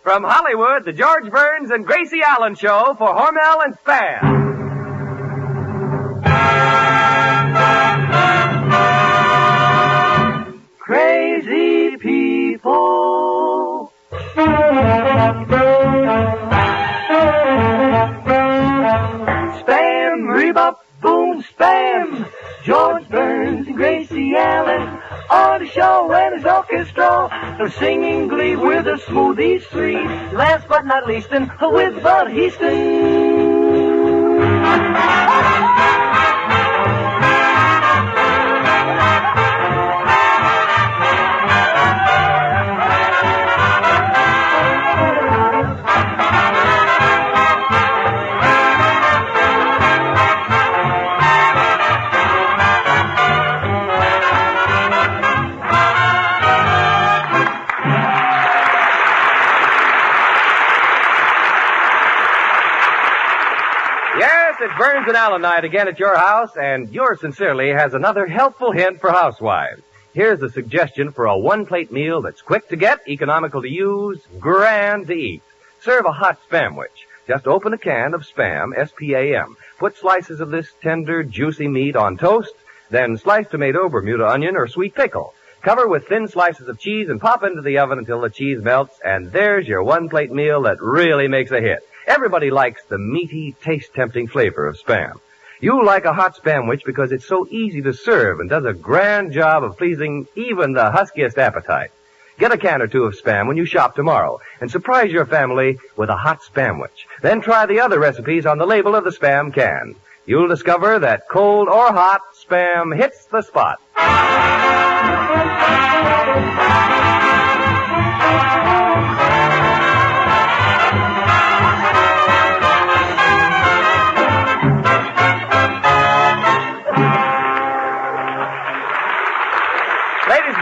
From Hollywood, the George Burns and Gracie Allen Show for Hormel and Spam. Crazy people. Spam, rebop, boom, spam. George Burns and Gracie Allen on the show and his orchestra. They're singing glee with the Smoothies three. Last but not least, and with Bud Heaston. It's Burns and Allen night again at your house, and yours sincerely has another helpful hint for housewives. Here's a suggestion for a one-plate meal that's quick to get, economical to use, grand to eat. Serve a hot Spamwich. Just open a can of Spam, S-P-A-M. Put slices of this tender, juicy meat on toast, then slice tomato, Bermuda onion, or sweet pickle. Cover with thin slices of cheese and pop into the oven until the cheese melts, and there's your one-plate meal that really makes a hit. Everybody likes the meaty, taste-tempting flavor of Spam. You like a hot Spamwich because it's so easy to serve and does a grand job of pleasing even the huskiest appetite. Get a can or two of Spam when you shop tomorrow and surprise your family with a hot Spamwich. Then try the other recipes on the label of the Spam can. You'll discover that cold or hot, Spam hits the spot.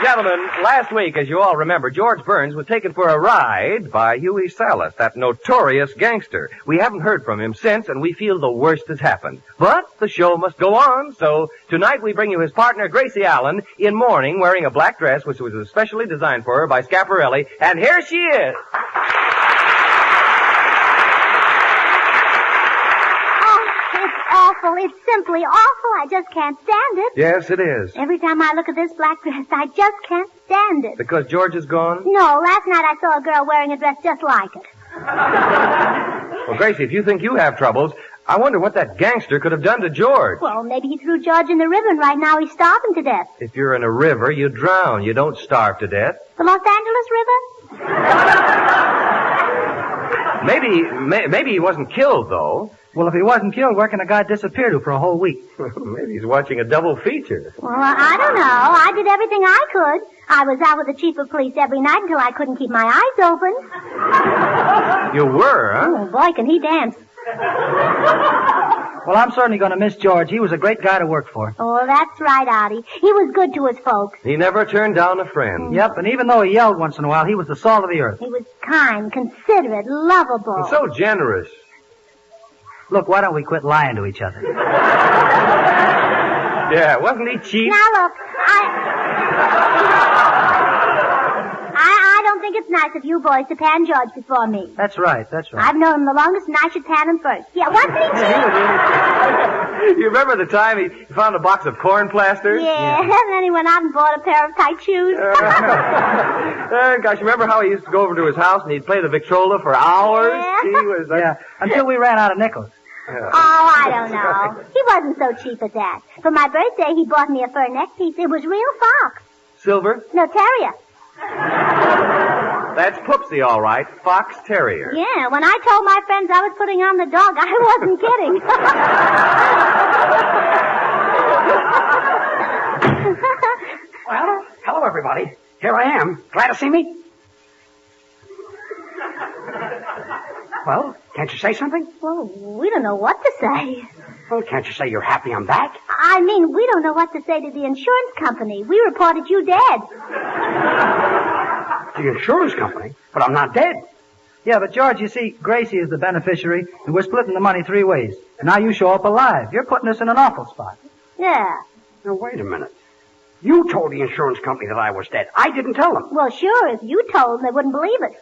Gentlemen, last week, as you all remember, George Burns was taken for a ride by Huey Salas, that notorious gangster. We haven't heard from him since, and we feel the worst has happened. But the show must go on, so tonight we bring you his partner, Gracie Allen, in mourning, wearing a black dress which was especially designed for her by Schiaparelli, and here she is. It's simply awful. I just can't stand it. Yes, it is. Every time I look at this black dress, I just can't stand it. Because George is gone? No, last night I saw a girl wearing a dress just like it. Well, Gracie, if you think you have troubles, I wonder what that gangster could have done to George. Well, maybe he threw George in the river and right now he's starving to death. If you're in a river, you drown. You don't starve to death. The Los Angeles River? Maybe he wasn't killed, though. Well, if he wasn't killed, where can a guy disappear to for a whole week? Maybe he's watching a double feature. Well, I don't know. I did everything I could. I was out with the chief of police every night until I couldn't keep my eyes open. You were, huh? Oh, boy, can he dance. Well, I'm certainly going to miss George. He was a great guy to work for. Oh, that's right, Artie. He was good to his folks. He never turned down a friend. Yep, and even though he yelled once in a while, he was the salt of the earth. He was kind, considerate, lovable. And so generous. Look, why don't we quit lying to each other? Yeah, wasn't he cheap? Now, look, I don't think it's nice of you boys to pan George before me. That's right. I've known him the longest, and I should pan him first. Yeah, wasn't he cheap? You remember the time he found a box of corn plasters? Yeah, and then he went out and bought a pair of tight shoes. Gosh, remember how he used to go over to his house and he'd play the Victrola for hours? Yeah. He was, until we ran out of nickels. Oh, I don't know. He wasn't so cheap at that. For my birthday, he bought me a fur neck piece. It was real fox. Silver? No, terrier. That's Poopsie, all right. Fox Terrier. Yeah, when I told my friends I was putting on the dog, I wasn't kidding. Well, hello, everybody. Here I am. Glad to see me? Well, can't you say something? Well, we don't know what to say. Well, can't you say you're happy I'm back? I mean, we don't know what to say to the insurance company. We reported you dead. The insurance company? But I'm not dead. Yeah, but George, you see, Gracie is the beneficiary, and we're splitting the money 3 ways. And now you show up alive. You're putting us in an awful spot. Yeah. Now, wait a minute. You told the insurance company that I was dead. I didn't tell them. Well, sure, if you told them, they wouldn't believe it.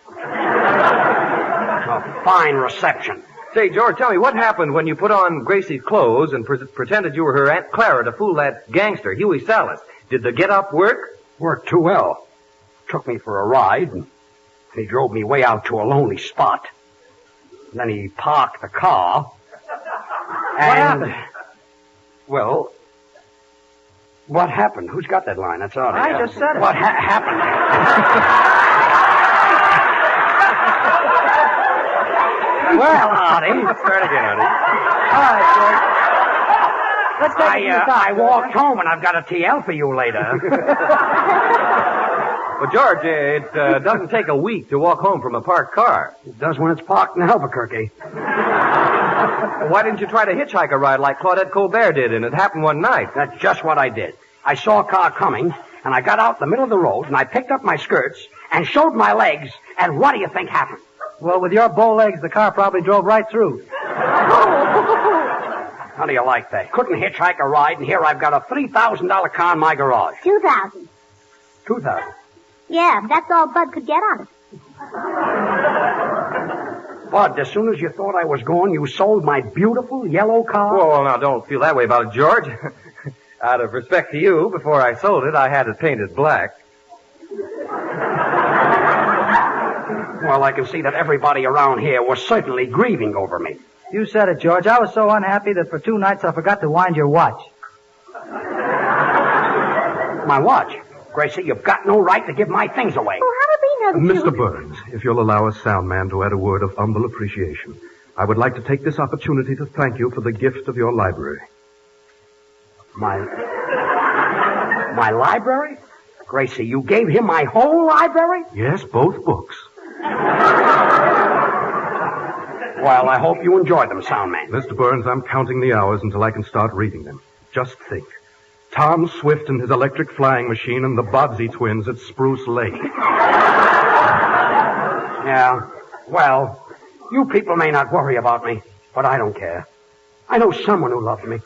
a fine reception. Say, George, tell me, what happened when you put on Gracie's clothes and pretended you were her Aunt Clara to fool that gangster, Huey Salas? Did the get-up work? Worked too well. Took me for a ride, and he drove me way out to a lonely spot. Then he parked the car. What happened? Well, what happened? Who's got that line? That's all. I just said it. What happened? Well, Artie. Start again, Artie. All right, George. Let's take it to the top. I walked home, and I've got a TL for you later. Well, George, it doesn't take a week to walk home from a parked car. It does when it's parked in Albuquerque. Why didn't you try to hitchhike a ride like Claudette Colbert did, and it happened one night? That's just what I did. I saw a car coming, and I got out in the middle of the road, and I picked up my skirts and showed my legs, and what do you think happened? Well, with your bow legs, the car probably drove right through. How do you like that? Couldn't hitchhike a ride, and here I've got a $3,000 car in my garage. 2,000. 2,000. Yeah, that's all Bud could get on it. Bud, as soon as you thought I was gone, you sold my beautiful yellow car? Well, now, don't feel that way about it, George. Out of respect to you, before I sold it, I had it painted black. Well, I can see that everybody around here was certainly grieving over me. You said it, George. I was so unhappy that for 2 nights I forgot to wind your watch. My watch? Gracie, you've got no right to give my things away. Oh, how did we know that Mr. Burns, if you'll allow a sound man to add a word of humble appreciation, I would like to take this opportunity to thank you for the gift of your library. My library? Gracie, you gave him my whole library? Yes, both books. Well, I hope you enjoy them, sound man. Mr. Burns, I'm counting the hours until I can start reading them. Just think. Tom Swift and his electric flying machine and the Bobbsey twins at Spruce Lake. Yeah. Well, you people may not worry about me, but I don't care. I know someone who loves me.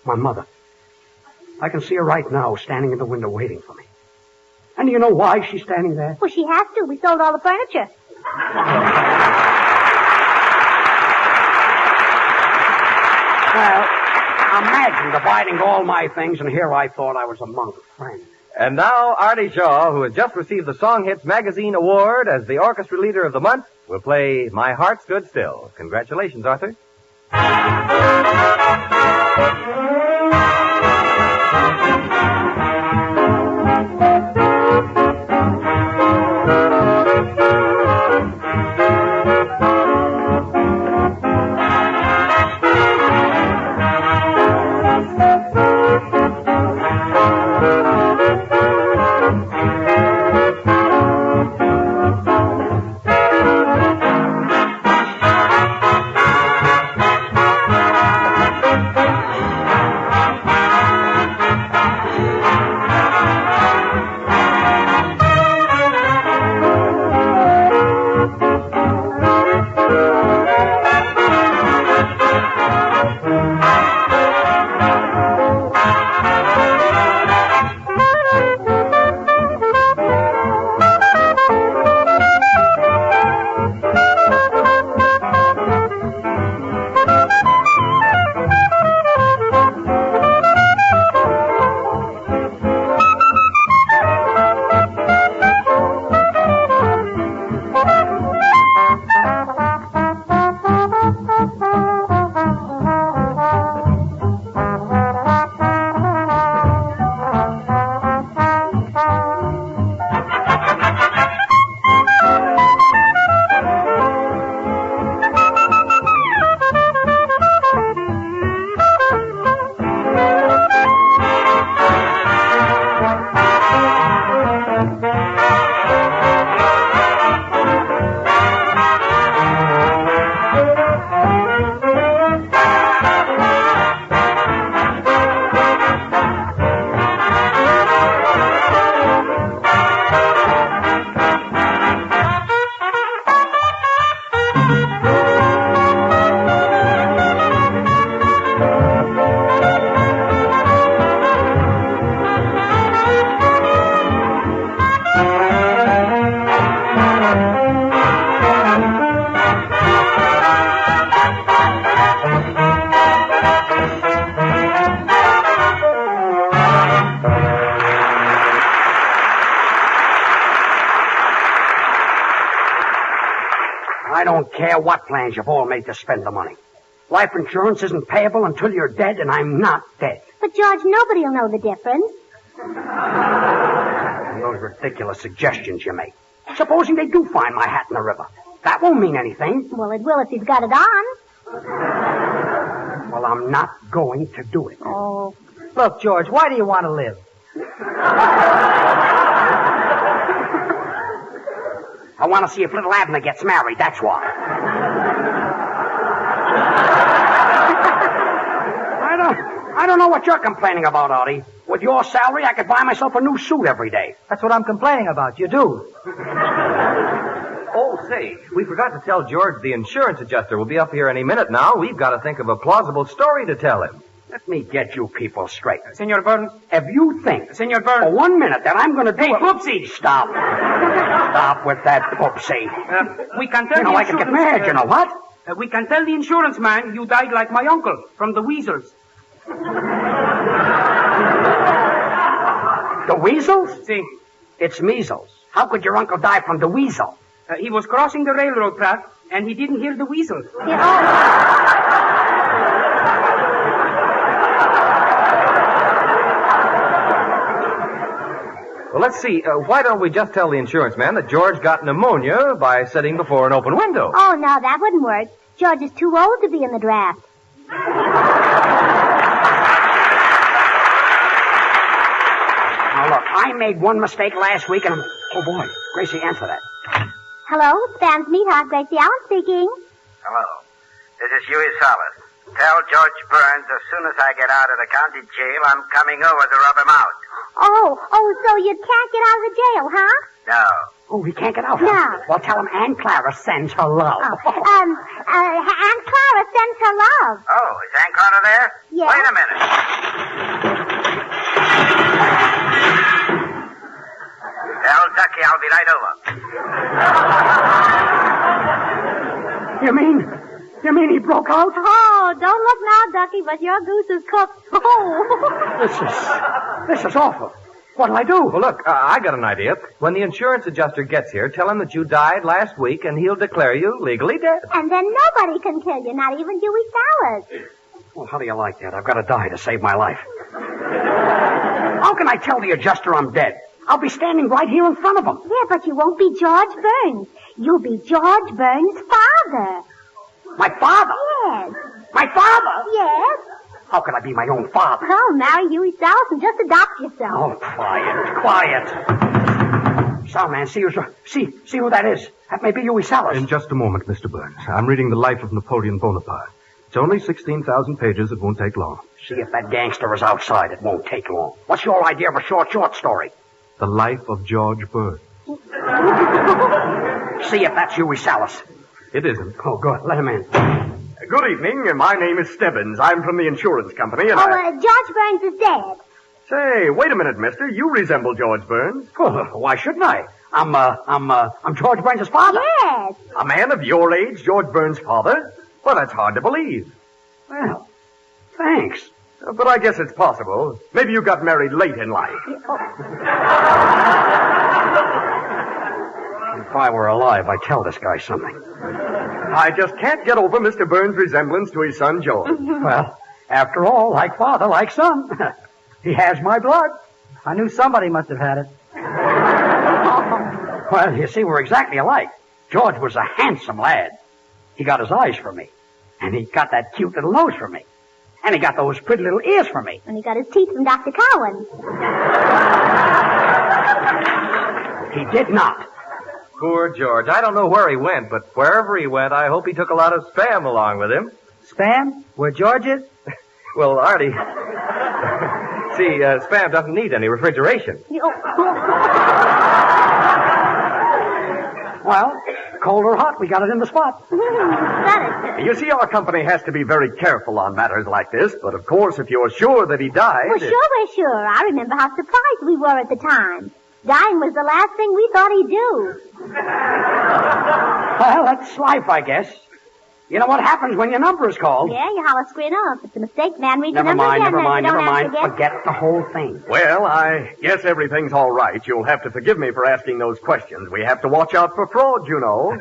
My mother. I can see her right now standing in the window waiting for me. And do you know why she's standing there? Well, she has to. We sold all the furniture. Well, imagine dividing all my things, and here I thought I was among friends. And now, Artie Shaw, who has just received the Song Hits Magazine Award as the Orchestra Leader of the Month, will play My Heart Stood Still. Congratulations, Arthur. I don't care what plans you've all made to spend the money. Life insurance isn't payable until you're dead, and I'm not dead. But, George, nobody will know the difference. Those ridiculous suggestions you make. Supposing they do find my hat in the river. That won't mean anything. Well, it will if he's got it on. Well, I'm not going to do it. Oh. Look, George, why do you want to live? I want to see if little Abner gets married, that's why. I don't know what you're complaining about, Artie. With your salary, I could buy myself a new suit every day. That's what I'm complaining about. You do. Oh, say, we forgot to tell George the insurance adjuster will be up here any minute now. We've got to think of a plausible story to tell him. Let me get you people straight. Senor Burns. If you think, Senor Burns. for 1 minute that I'm going to do Hey, it... Poopsie! Stop. Stop with that poopsie. We can tell You know, I could get mad, you know what? We can tell the insurance man you died like my uncle from the weasels. The weasels? See, It's measles. How could your uncle die from the weasel? he was crossing the railroad track, and he didn't hear the weasel. Well, let's see. Why don't we just tell the insurance man that George got pneumonia by sitting before an open window? Oh, no, that wouldn't work. George is too old to be in the draft. Now, look, I made one mistake last week, and I'm... Oh, boy. Gracie, answer that. Hello, Spam's Meatheart, Gracie Allen speaking. Hello. This is Huey Salas. Tell George Burns as soon as I get out of the county jail, I'm coming over to rub him out. Oh, so you can't get out of the jail, huh? No. Oh, he can't get out. No. Huh? Well, tell him Aunt Clara sends her love. Aunt Clara sends her love. Oh, is Aunt Clara there? Yes. Wait a minute. Tell Ducky I'll be right over. You mean he broke out? Oh, don't look now, Ducky, but your goose is cooked. Oh. This is awful. What'll I do? Well, look, I got an idea. When the insurance adjuster gets here, tell him that you died last week, and he'll declare you legally dead. And then nobody can kill you, not even Huey Salas. Well, how do you like that? I've got to die to save my life. How can I tell the adjuster I'm dead? I'll be standing right here in front of him. Yeah, but you won't be George Burns. You'll be George Burns' father. My father? Yes. My father? Yes. How can I be my own father? Oh, marry Huey Salas and just adopt yourself. Oh, quiet. Sound man, see who that is. That may be Huey Salas. In just a moment, Mr. Burns. I'm reading the life of Napoleon Bonaparte. It's only 16,000 pages. It won't take long. See if that gangster is outside. It won't take long. What's your idea of a short story? The life of George Burns. See if that's Huey Salas. It isn't. Oh, good. Let him in. Good evening. My name is Stebbins. I'm from the insurance company, and George Burns is dead. Say, wait a minute, mister. You resemble George Burns. Oh, why shouldn't I? I'm George Burns' father. Yes. A man of your age, George Burns' father? Well, that's hard to believe. Well, thanks. But I guess it's possible. Maybe you got married late in life. If I were alive, I'd tell this guy something. I just can't get over Mr. Burns' resemblance to his son, George. Well, after all, like father, like son. He has my blood. I knew somebody must have had it. Well, you see, we're exactly alike. George was a handsome lad. He got his eyes for me. And he got that cute little nose for me. And he got those pretty little ears for me. And he got his teeth from Dr. Cowan. He did not. Poor George. I don't know where he went, but wherever he went, I hope he took a lot of Spam along with him. Spam? Where George is? Well, Artie... See, Spam doesn't need any refrigeration. Well, cold or hot, we got it in the spot. You see, our company has to be very careful on matters like this, but of course, if you're sure that he died... Well, sure, we're sure. I remember how surprised we were at the time. Dying was the last thing we thought he'd do. Well, that's life, I guess. You know what happens when your number is called? Yeah, you holler screen off. If it's a mistake, man, read the Never number mind. again. Don't have to Forget the whole thing. Well, I guess everything's all right. You'll have to forgive me for asking those questions. We have to watch out for fraud, you know.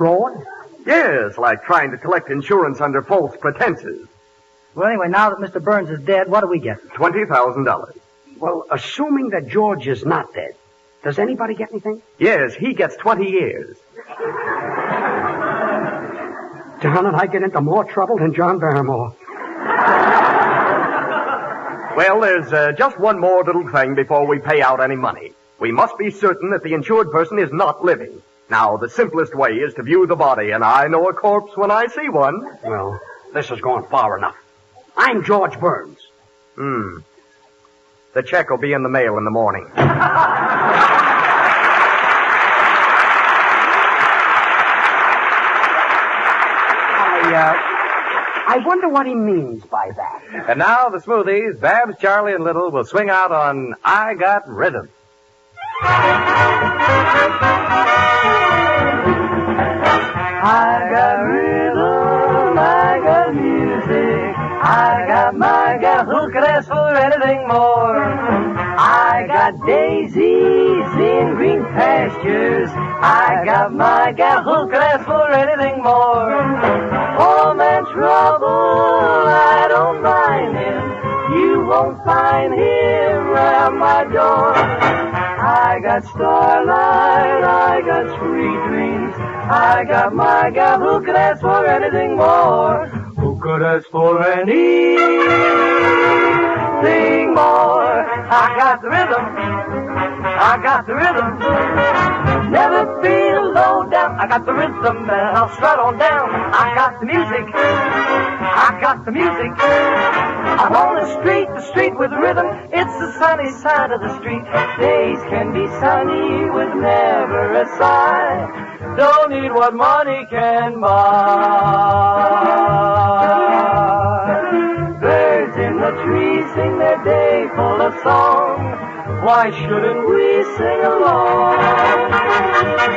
fraud? Yes, like trying to collect insurance under false pretenses. Well, anyway, now that Mr. Burns is dead, what do we get? $20,000. Well, assuming that George is not dead, does anybody get anything? Yes, he gets 20 years. Don and I get into more trouble than John Barrymore. Well, there's just one more little thing before we pay out any money. We must be certain that the insured person is not living. Now, the simplest way is to view the body, and I know a corpse when I see one. Well, this is going far enough. I'm George Burns. The check will be in the mail in the morning. I wonder what he means by that. And now the Smoothies, Babs, Charlie, and Little will swing out on I Got Rhythm. I got rhythm, I got music, I got my gal who could ask for anything more. I got daisies in green pastures, I got my gal who could ask for anything more. Oh, man, trouble, I don't mind him, you won't find him around my door. I got starlight, I got sweet dreams, I got my gal who could ask for anything more. Who could ask for anything more? I got the rhythm, I got the rhythm. Never feel low down, I got the rhythm and I'll strut on down. I got the music, I got the music. I'm on the street with rhythm. It's the sunny side of the street. Days can be sunny with never a sigh. Don't need what money can buy. Birds in the trees sing their day full of song. Why shouldn't we sing along?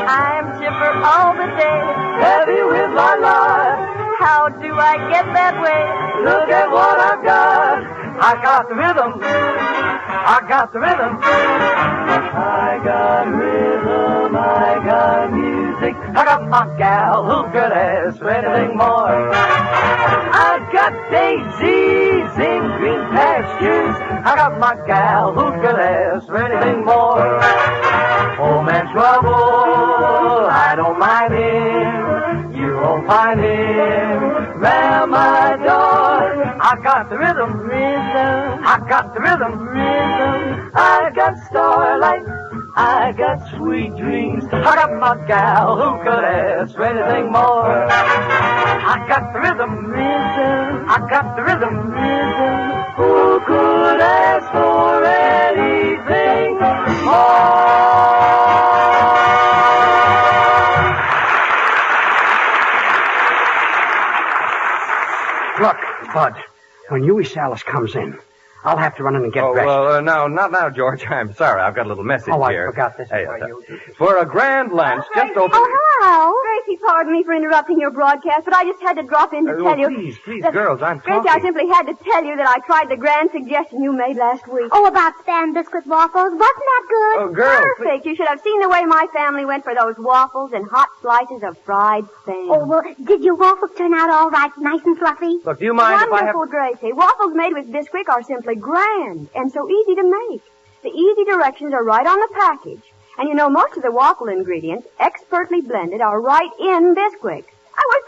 I'm chipper all the day, Heavy with my life. how do I get that way? Look at what I've got. I got the rhythm. I got the rhythm. I got rhythm. I got music. I got my gal who could ask for anything more. I got daisies in green pastures. I got my gal who could ask for anything more. Oh, man, trouble, I don't mind him. You won't find him round my door. I got the rhythm, rhythm. I got the rhythm, rhythm. I got starlight. I got sweet dreams. I got my gal who could ask for anything more. I got the rhythm, rhythm. I got the rhythm, rhythm. Who could ask for anything more? Look, Bud, when Huey Salas comes in, I'll have to run in and get dressed. Well, no, not now, George. I'm sorry. I've got a little message here. I forgot this Hey, for you. for a grand lunch, just open... Oh, hello. Gracie, pardon me for interrupting your broadcast, but I just had to drop in to tell you... Please, girls, I'm talking. Gracie, I simply had to tell you that I tried the grand suggestion you made last week. Oh, about Spam biscuit waffles. Wasn't that good? Oh, girls, Perfect. You should have seen the way my family went for those waffles and hot slices of fried Spam. Oh, well, did your waffles turn out all right, nice and fluffy? Look, do you mind if I have... Wonderful, Gracie. Waffles made with Bisquick are simply grand and so easy to make. The easy directions are right on the package. And you know, most of the waffle ingredients, expertly blended, are right in Bisquick. I was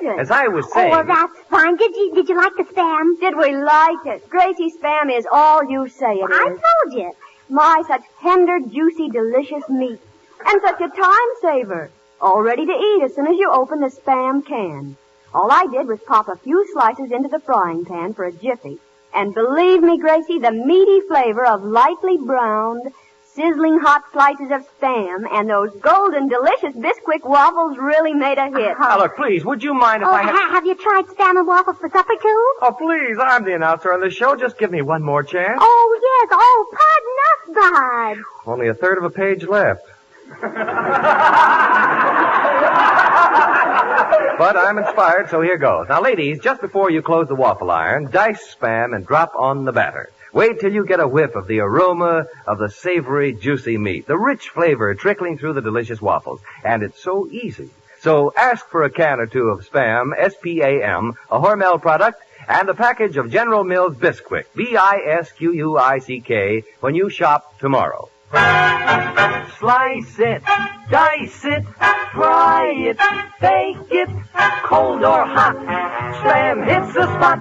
delighted. As I was saying... Oh, well, that's fine. Did you like the Spam? Did we like it? Gracie, Spam is all you say it is. I told you. My, such tender, juicy, delicious meat. And such a time saver. All ready to eat as soon as you open the Spam can. All I did was pop a few slices into the frying pan for a jiffy. And believe me, Gracie, the meaty flavor of lightly browned, sizzling hot slices of Spam and those golden, delicious Bisquick waffles really made a hit. Now, look, please, would you mind if Oh, I had... have you tried Spam and waffles for supper, too? Oh, please, I'm the announcer on the show. Just give me one more chance. Oh, yes. Oh, pardon us, Bud. Only a third of a page left. But I'm inspired, so here goes. Now, ladies, just before you close the waffle iron, dice Spam and drop on the batter. Wait till you get a whiff of the aroma of the savory, juicy meat, the rich flavor trickling through the delicious waffles. And it's so easy. So ask for a can or two of Spam, S-P-A-M, a Hormel product, and a package of General Mills Bisquick, B-I-S-Q-U-I-C-K, when you shop tomorrow. Slice it, dice it, fry it, bake it, cold or hot. Spam hits the spot.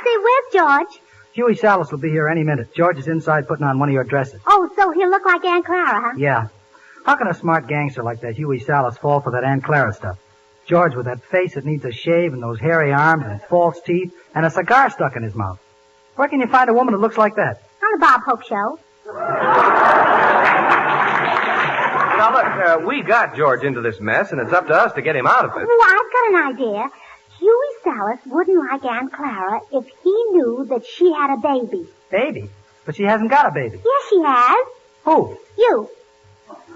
Say, where's George? Huey Salas will be here any minute. George is inside putting on one of your dresses. Oh, so he'll look like Aunt Clara, huh? Yeah. How can a smart gangster like that Huey Salas fall for that Aunt Clara stuff? George with that face that needs a shave and those hairy arms and false teeth and a cigar stuck in his mouth. Where can you find a woman that looks like that? On the Bob Hope Show. Now, look, we got George into this mess, and it's up to us to get him out of it. Oh, I've got an idea. Huey Salas wouldn't like Aunt Clara if he knew that she had a baby. Baby? But she hasn't got a baby. Yes, she has. Who? You.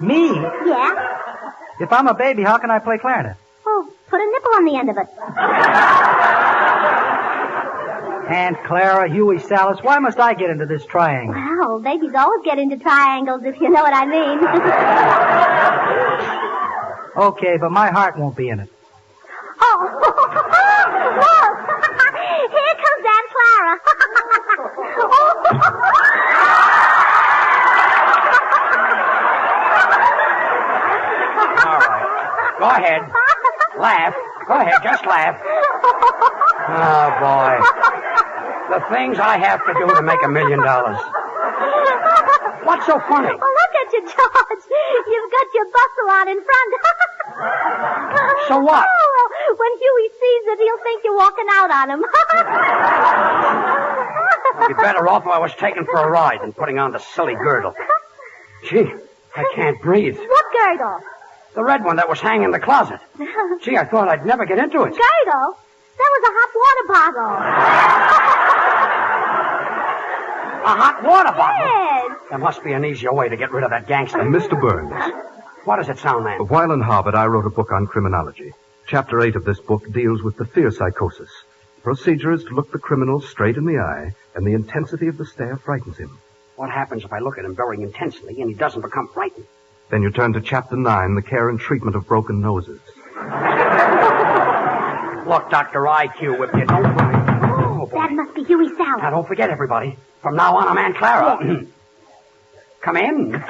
Me? Yeah. If I'm a baby, how can I play clarinet? Oh, put a nipple on the end of it. Aunt Clara, Huey Salas, why must I get into this triangle? Well, babies always get into triangles, if you know what I mean. Okay, but my heart won't be in it. Oh, look! Here comes Aunt Clara. All right. Go ahead. Laugh. Go ahead, just laugh. Oh, boy. The things I have to do to make $1 million. What's so funny? Well, look at you, George. You've got your bustle on in front. So what? Oh, when Huey sees it, he'll think you're walking out on him. I'd be better off if I was taken for a ride than putting on the silly girdle. Gee, I can't breathe. What girdle? The red one that was hanging in the closet. Gee, I thought I'd never get into it. Girdle? That was a hot water bottle. A hot water bottle? Yes. There must be an easier way to get rid of that gangster. Mr. Burns. What does it sound, man? While in Harvard, I wrote a book on criminology. Chapter 8 of this book deals with the fear psychosis. The procedure is to look the criminal straight in the eye, and the intensity of the stare frightens him. What happens if I look at him very intensely and he doesn't become frightened? Then you turn to Chapter 9, the care and treatment of broken noses. Look, Dr. IQ, if you don't mind. Oh, boy. That must be Huey Salas. Now, don't forget, everybody. From now on, I'm Aunt Clara. Come in.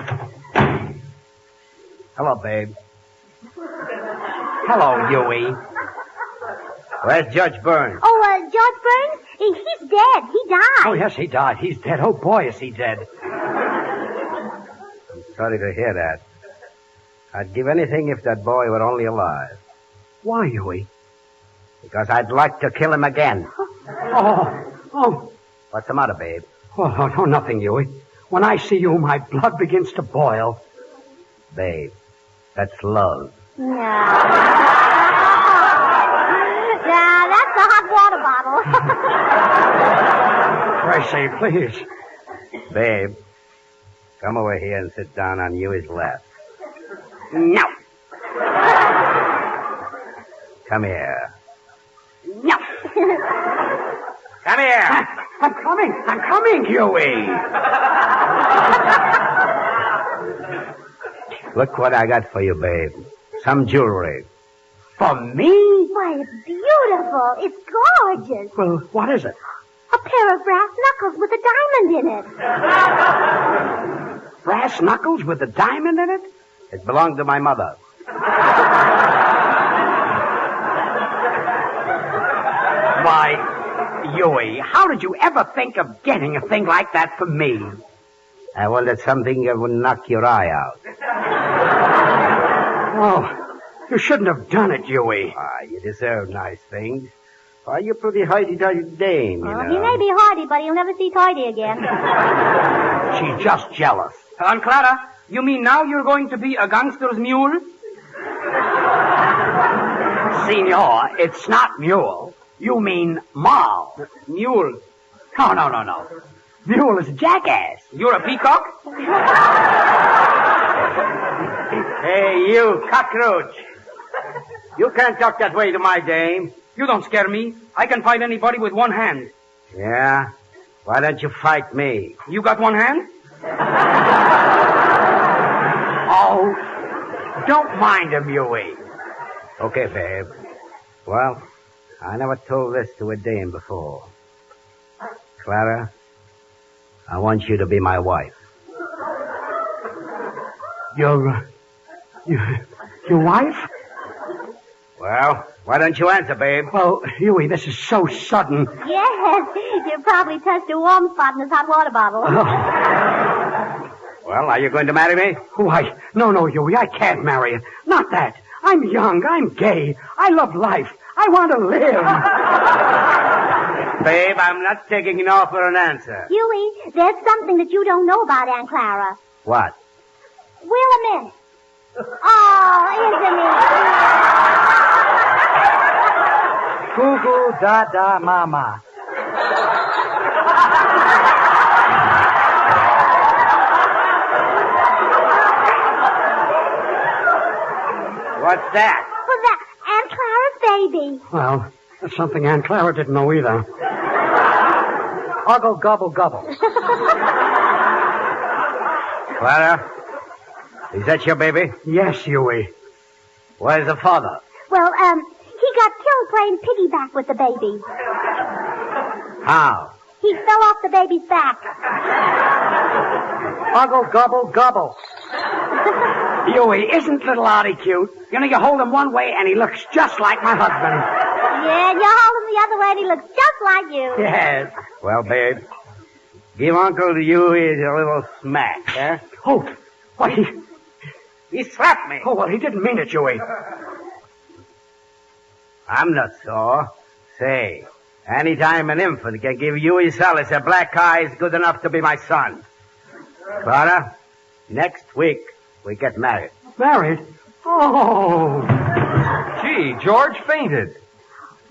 Hello, babe. Hello, Huey. Where's Judge Burns? Oh, George Burns? He's dead. He died. Oh, yes, he died. He's dead. Oh, boy, is he dead. I'm sorry to hear that. I'd give anything if that boy were only alive. Why, Huey? Because I'd like to kill him again. Oh. What's the matter, babe? Oh, nothing, Huey. When I see you, my blood begins to boil. Babe, that's love. No. Yeah, that's a hot water bottle. Gracie, please. Babe, come over here and sit down on Huey's lap. No. Come here. No. Come here. I'm coming, Huey. Look what I got for you, babe. Some jewelry. For me? Why, it's beautiful. It's gorgeous. Well, what is it? A pair of brass knuckles with a diamond in it. Brass knuckles with a diamond in it? It belonged to my mother. Why, Huey, how did you ever think of getting a thing like that for me? I wanted something that would knock your eye out. Oh, you shouldn't have done it, Huey. You deserve nice things. Why, you're pretty hoity-toity dame, you know. He may be hardy, but he'll never see tidy again. She's just jealous. Aunt Clara, you mean now you're going to be a gangster's mule? Senor, it's not mule. You mean Mal. Mule. No. Mule is jackass. You're a peacock? Hey, you cockroach. You can't talk that way to my dame. You don't scare me. I can fight anybody with one hand. Yeah? Why don't you fight me? You got one hand? Oh, don't mind him, Huey. Okay, babe. Well, I never told this to a dame before. Clara, I want you to be my wife. Your wife? Well, why don't you answer, babe? Well, Huey, this is so sudden. Yes, you probably touched a warm spot in this hot water bottle. Well, are you going to marry me? Why, no, Huey, I can't marry you. Not that. I'm young. I'm gay. I love life. I want to live. Babe, I'm not taking no for an answer. Huey, there's something that you don't know about Aunt Clara. What? Willamette. Oh, isn't it? Goo goo da da mama. What's that? Well, that Aunt Clara's baby. Well, that's something Aunt Clara didn't know either. Uggle gobble gobble. Clara, is that your baby? Yes, Huey. Where's the father? Well, he got killed playing piggyback with the baby. How? He fell off the baby's back. Uggle gobble gobble. Huey, isn't little Artie cute? You know, you hold him one way and he looks just like my husband. Yeah, you hold him the other way and he looks just like you. Yes. Well, babe, give Uncle Huey a little smack, huh? Oh, what, He slapped me. Oh, well, he didn't mean it, Huey. I'm not sore. Say, anytime an infant can give Huey Salas a black eye is good enough to be my son. Clara, next week we get married. Married? Oh. Gee, George fainted.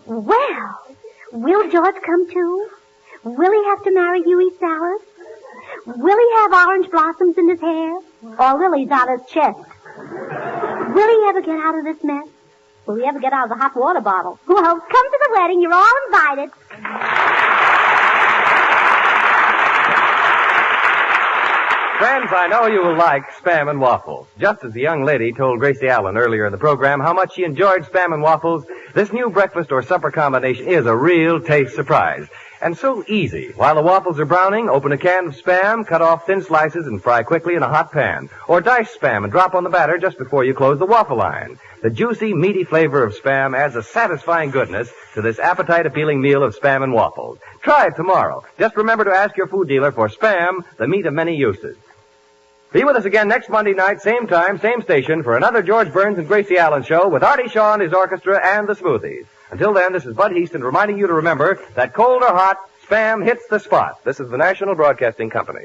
Well, will George come too? Will he have to marry Huey Salas? Will he have orange blossoms in his hair? Or lilies on his chest? Will he ever get out of this mess? Will he ever get out of the hot water bottle? Well, come to the wedding. You're all invited. Friends, I know you will like Spam and Waffles. Just as the young lady told Gracie Allen earlier in the program how much she enjoyed Spam and Waffles, this new breakfast or supper combination is a real taste surprise. And so easy. While the waffles are browning, open a can of Spam, cut off thin slices, and fry quickly in a hot pan. Or dice Spam and drop on the batter just before you close the waffle iron. The juicy, meaty flavor of Spam adds a satisfying goodness to this appetite-appealing meal of Spam and Waffles. Try it tomorrow. Just remember to ask your food dealer for Spam, the meat of many uses. Be with us again next Monday night, same time, same station, for another George Burns and Gracie Allen show with Artie Shaw and his orchestra and the Smoothies. Until then, this is Bud Easton reminding you to remember that cold or hot, Spam hits the spot. This is the National Broadcasting Company.